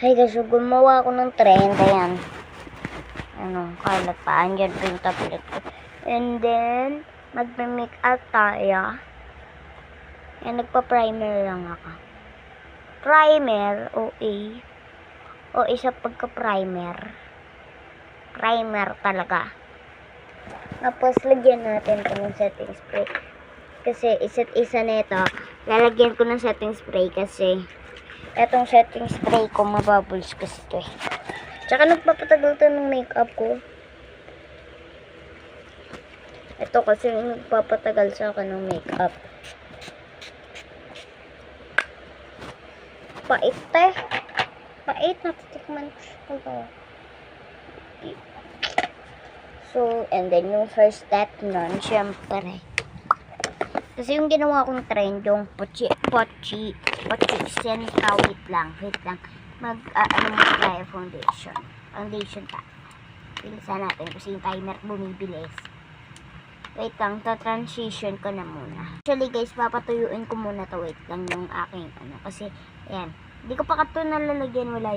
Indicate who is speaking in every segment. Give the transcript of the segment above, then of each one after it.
Speaker 1: Hey guys, so gumawa ako ng trend. Ayan. Ano, kalat pa. Andyan po yung tablet ko. And then, magme-make up tayo. Ayan, nagpa-primer lang ako. Primer, OA. OA sa pagka-primer. Primer talaga. Tapos, lagyan natin ito ng setting spray. Kasi, isa't isa nito, lalagyan ko ng setting spray kasi etong setting spray ko, mabubbles kasi ito eh. Tsaka nagpapatagal ito ng makeup ko. Ito kasi nagpapatagal sa akin ng makeup. Pait eh. Pait, natitikman ko ito. So, and then yung first step nun, syempre. Kasi yung ginawa kong trend, yung pochi, wait lang. Ano mo tayo, foundation pa. Bilisan natin kasi yung timer bumibilis. Wait lang, transition ko na muna. Actually guys, papatuyuin ko muna to. Wait lang yung aking kasi, ayan. Hindi ko pa ito nalalagyan, wala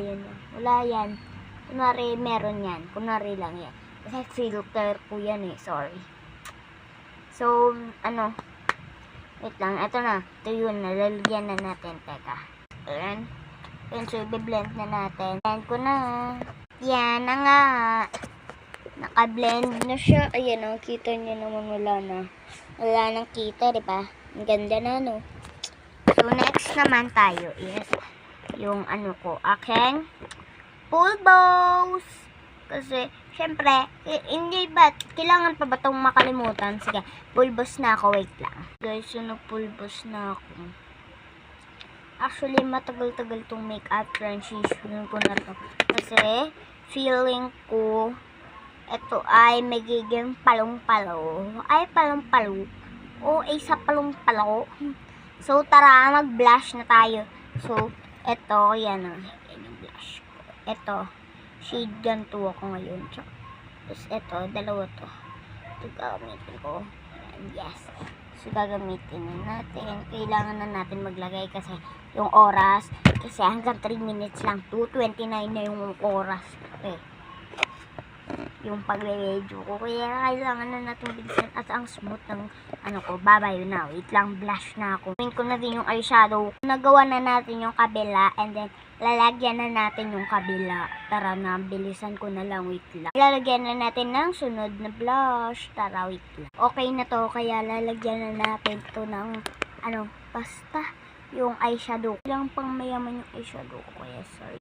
Speaker 1: yan. Kunwari, meron yan. Kunwari lang yan. Kasi filter ko yan eh, sorry. So, wait lang, ito na. Ito yun, nalalagyan na natin. Teka. Ayan. So, i-blend na natin. Blend ko na. Yan na nga. Naka-blend na siya. Ayan, kita nyo naman wala nang kita, diba? Ang ganda na, no? So, next naman tayo is yung aking pulbos. Kasi, syempre, hindi ba, kailangan pa ba itong makalimutan? Sige, pulbos na ako, wait lang. Guys, so nagpulbos na ako. Actually, matagal-tagal itong makeup transition ko na to. Kasi, feeling ko, ito ay magiging palong-palo. Ay, palong-palo. O, ay sa palong-palo. So, tara, mag-blush na tayo. So, ito, yan ang blush ko. Ito, shade ganito ako ngayon. Tapos, ito, dalawa to. Ito, gagamitin ko. Yes. So, gagamitin na natin. Kailangan na natin maglagay kasi yung oras. Kasi hanggang 3 minutes lang. 2:29 na yung oras. Okay. Yung pagre-radio ko. Kaya kailangan na natin bilisan at ang smooth ng babayo na. Wait lang, blush na ako. Gawin ko na din yung eyeshadow. Nagawa na natin yung kabila and then lalagyan na natin yung kabila. Tara na, bilisan ko na lang. Wait lang. Lalagyan na natin ng sunod na blush. Tara, wait lang. Okay na to, kaya lalagyan na natin to ng basta yung eyeshadow. Kailangan pang mayaman yung eyeshadow ko. Kaya sorry.